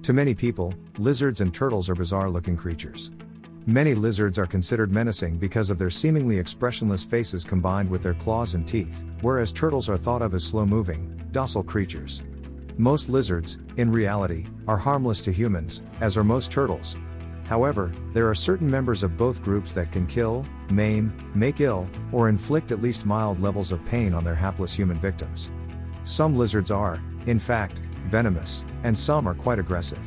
To many people, lizards and turtles are bizarre-looking creatures. Many lizards are considered menacing because of their seemingly expressionless faces combined with their claws and teeth, whereas turtles are thought of as slow-moving, docile creatures. Most lizards, in reality, are harmless to humans, as are most turtles. However, there are certain members of both groups that can kill, maim, make ill, or inflict at least mild levels of pain on their hapless human victims. Some lizards are, in fact, venomous, and some are quite aggressive.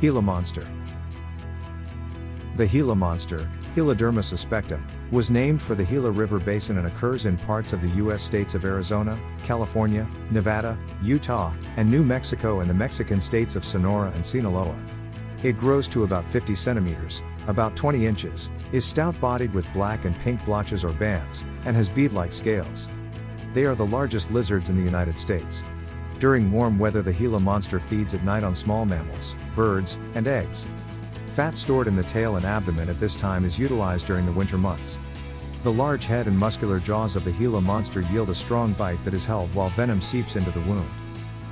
Gila monster. The Gila monster, Heloderma suspectum, was named for the Gila River basin and occurs in parts of the U.S. states of Arizona, California, Nevada, Utah, and New Mexico and the Mexican states of Sonora and Sinaloa. It grows to about 50 centimeters, about 20 inches, is stout-bodied with black and pink blotches or bands, and has bead-like scales. They are the largest lizards in the United States. During warm weather, the Gila monster feeds at night on small mammals, birds, and eggs. Fat stored in the tail and abdomen at this time is utilized during the winter months. The large head and muscular jaws of the Gila monster yield a strong bite that is held while venom seeps into the wound.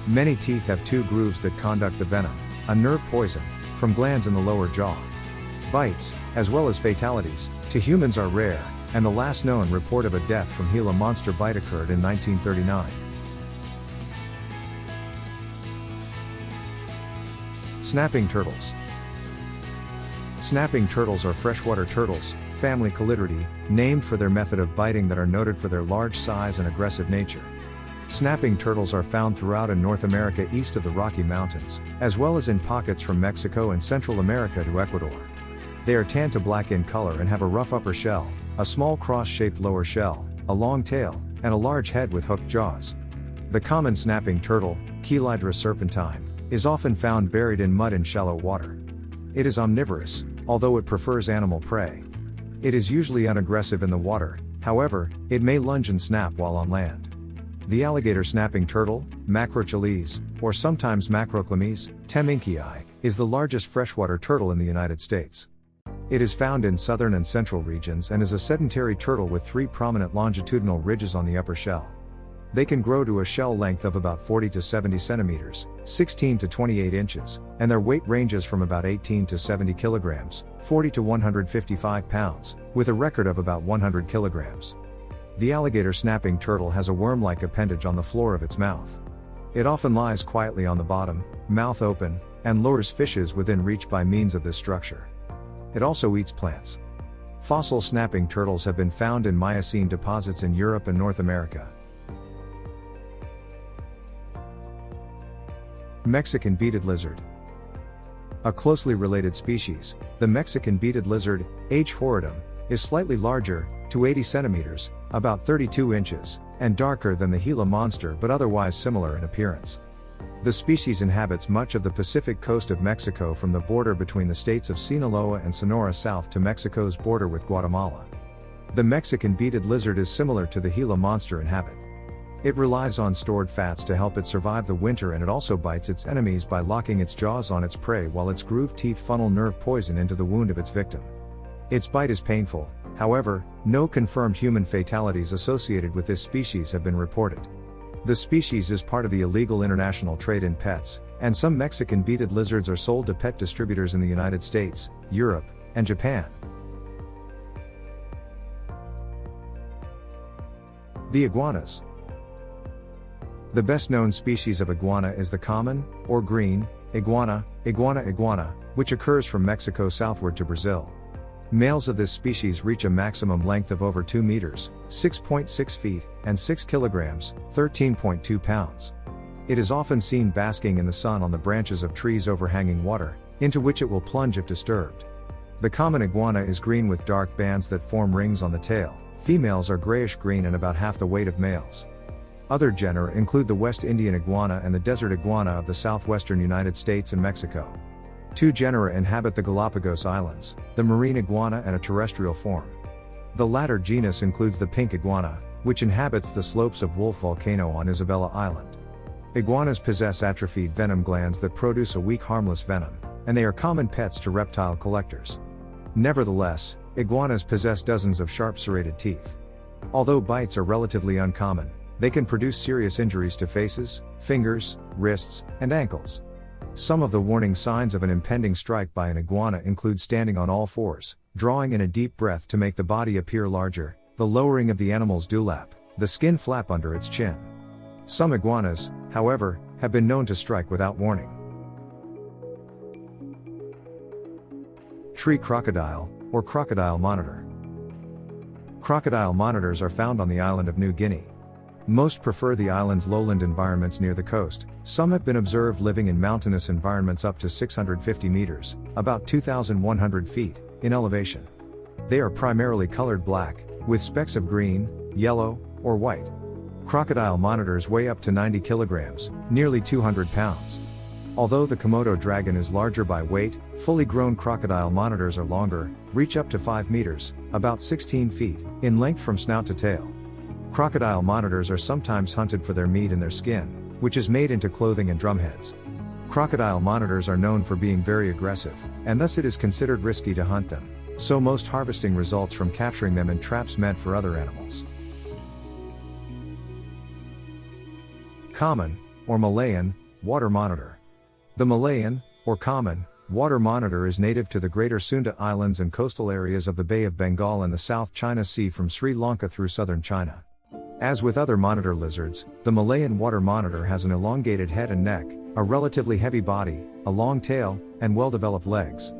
Many teeth have two grooves that conduct the venom, a nerve poison, from glands in the lower jaw. Bites, as well as fatalities, to humans are rare, and the last known report of a death from Gila monster bite occurred in 1939. Snapping turtles. Snapping turtles are freshwater turtles, family Calidridae, named for their method of biting that are noted for their large size and aggressive nature. Snapping turtles are found throughout in North America east of the Rocky Mountains, as well as in pockets from Mexico and Central America to Ecuador. They are tan to black in color and have a rough upper shell, a small cross-shaped lower shell, a long tail, and a large head with hooked jaws. The common snapping turtle, Chelydra serpentine, is often found buried in mud in shallow water. It is omnivorous, although it prefers animal prey. It is usually unaggressive in the water, however, it may lunge and snap while on land. The alligator snapping turtle, Macrocheles, or sometimes Macroclemes, temminckii, is the largest freshwater turtle in the United States. It is found in southern and central regions and is a sedentary turtle with three prominent longitudinal ridges on the upper shell. They can grow to a shell length of about 40 to 70 centimeters, 16 to 28 inches, and their weight ranges from about 18 to 70 kilograms, 40 to 155 pounds, with a record of about 100 kilograms. The alligator snapping turtle has a worm-like appendage on the floor of its mouth. It often lies quietly on the bottom, mouth open, and lures fishes within reach by means of this structure. It also eats plants. Fossil snapping turtles have been found in Miocene deposits in Europe and North America. Mexican beaded lizard. A closely related species, the Mexican beaded lizard, H. horridum, is slightly larger, to 80 centimeters, about 32 inches, and darker than the Gila monster but otherwise similar in appearance. The species inhabits much of the Pacific coast of Mexico from the border between the states of Sinaloa and Sonora south to Mexico's border with Guatemala. The Mexican beaded lizard is similar to the Gila monster in habit. It relies on stored fats to help it survive the winter, and it also bites its enemies by locking its jaws on its prey while its grooved teeth funnel nerve poison into the wound of its victim. Its bite is painful, however, no confirmed human fatalities associated with this species have been reported. The species is part of the illegal international trade in pets, and some Mexican beaded lizards are sold to pet distributors in the United States, Europe, and Japan. The iguanas. The best known species of iguana is the common, or green, iguana, iguana, which occurs from Mexico southward to Brazil. Males of this species reach a maximum length of over 2 meters, 6.6 feet, and 6 kilograms, 13.2 pounds. It is often seen basking in the sun on the branches of trees overhanging water, into which it will plunge if disturbed. The common iguana is green with dark bands that form rings on the tail. Females are grayish-green and about half the weight of males. Other genera include the West Indian iguana and the desert iguana of the southwestern United States and Mexico. 2 genera inhabit the Galapagos Islands, the marine iguana and a terrestrial form. The latter genus includes the pink iguana, which inhabits the slopes of Wolf Volcano on Isabella Island. Iguanas possess atrophied venom glands that produce a weak harmless venom, and they are common pets to reptile collectors. Nevertheless, Iguanas possess dozens of sharp serrated teeth. Although bites are relatively uncommon, they can produce serious injuries to faces, fingers, wrists, and ankles. Some of the warning signs of an impending strike by an iguana include standing on all fours, drawing in a deep breath to make the body appear larger, the lowering of the animal's dewlap, the skin flap under its chin. Some iguanas, however, have been known to strike without warning. Tree crocodile, or crocodile monitor. Crocodile monitors are found on the island of New Guinea. Most prefer the island's lowland environments near the coast. Some have been observed living in mountainous environments up to 650 meters, about 2,100 feet, in elevation. They are primarily colored black, with specks of green, yellow, or white. Crocodile monitors weigh up to 90 kilograms, nearly 200 pounds. Although the Komodo dragon is larger by weight, fully grown crocodile monitors are longer, reach up to 5 meters, about 16 feet, in length from snout to tail. Crocodile monitors are sometimes hunted for their meat and their skin, which is made into clothing and drumheads. Crocodile monitors are known for being very aggressive, and thus it is considered risky to hunt them, so most harvesting results from capturing them in traps meant for other animals. Common, or Malayan, water monitor. The Malayan, or common, water monitor is native to the Greater Sunda Islands and coastal areas of the Bay of Bengal and the South China Sea from Sri Lanka through southern China. As with other monitor lizards, the Malayan water monitor has an elongated head and neck, a relatively heavy body, a long tail, and well-developed legs.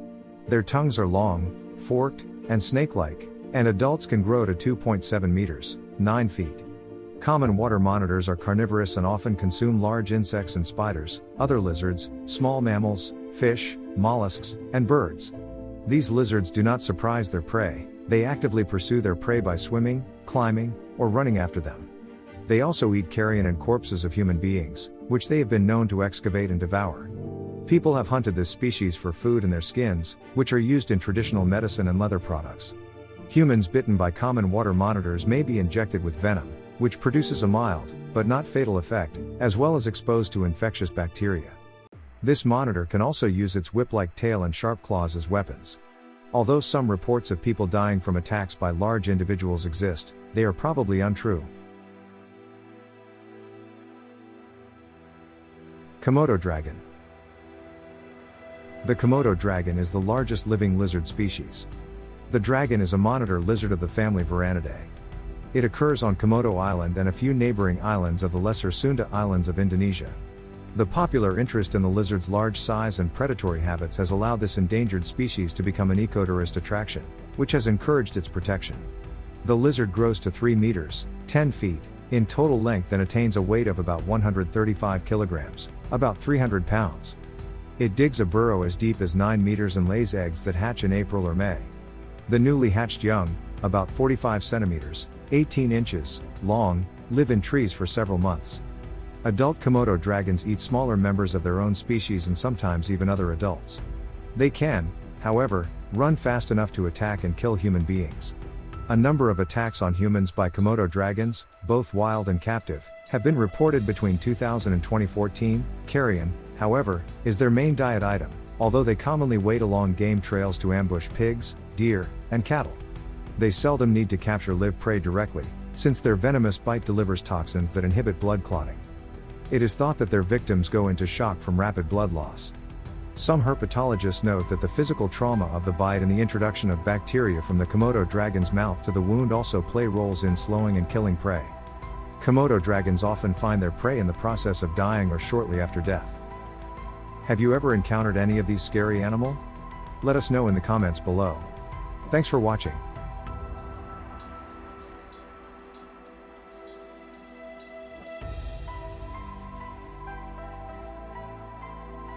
Their tongues are long, forked, and snake-like, and adults can grow to 2.7 meters, 9 feet. Common water monitors are carnivorous and often consume large insects and spiders, other lizards, small mammals, fish, mollusks, and birds. These lizards do not surprise their prey, they actively pursue their prey by swimming, climbing, or running after them. They also eat carrion and corpses of human beings, which they have been known to excavate and devour. People have hunted this species for food and their skins, which are used in traditional medicine and leather products. Humans bitten by common water monitors may be injected with venom, which produces a mild, but not fatal effect, as well as exposed to infectious bacteria. This monitor can also use its whip-like tail and sharp claws as weapons. Although some reports of people dying from attacks by large individuals exist, they are probably untrue. Komodo dragon. The Komodo dragon is the largest living lizard species. The dragon is a monitor lizard of the family Varanidae. It occurs on Komodo Island and a few neighboring islands of the Lesser Sunda Islands of Indonesia. The popular interest in the lizard's large size and predatory habits has allowed this endangered species to become an ecotourist attraction, which has encouraged its protection. The lizard grows to 3 meters, 10 feet, in total length and attains a weight of about 135 kilograms, about 300 pounds. It digs a burrow as deep as 9 meters and lays eggs that hatch in April or May. The newly hatched young, about 45 centimeters, 18 inches, long, live in trees for several months. Adult Komodo dragons eat smaller members of their own species and sometimes even other adults. They can, however, run fast enough to attack and kill human beings. A number of attacks on humans by Komodo dragons, both wild and captive, have been reported between 2000 and 2014. Carrion, however, is their main diet item, although they commonly wade along game trails to ambush pigs, deer, and cattle. They seldom need to capture live prey directly, since their venomous bite delivers toxins that inhibit blood clotting. It is thought that their victims go into shock from rapid blood loss. Some herpetologists note that the physical trauma of the bite and the introduction of bacteria from the Komodo dragon's mouth to the wound also play roles in slowing and killing prey. Komodo dragons often find their prey in the process of dying or shortly after death. Have you ever encountered any of these scary animals? Let us know in the comments below. Thanks for watching.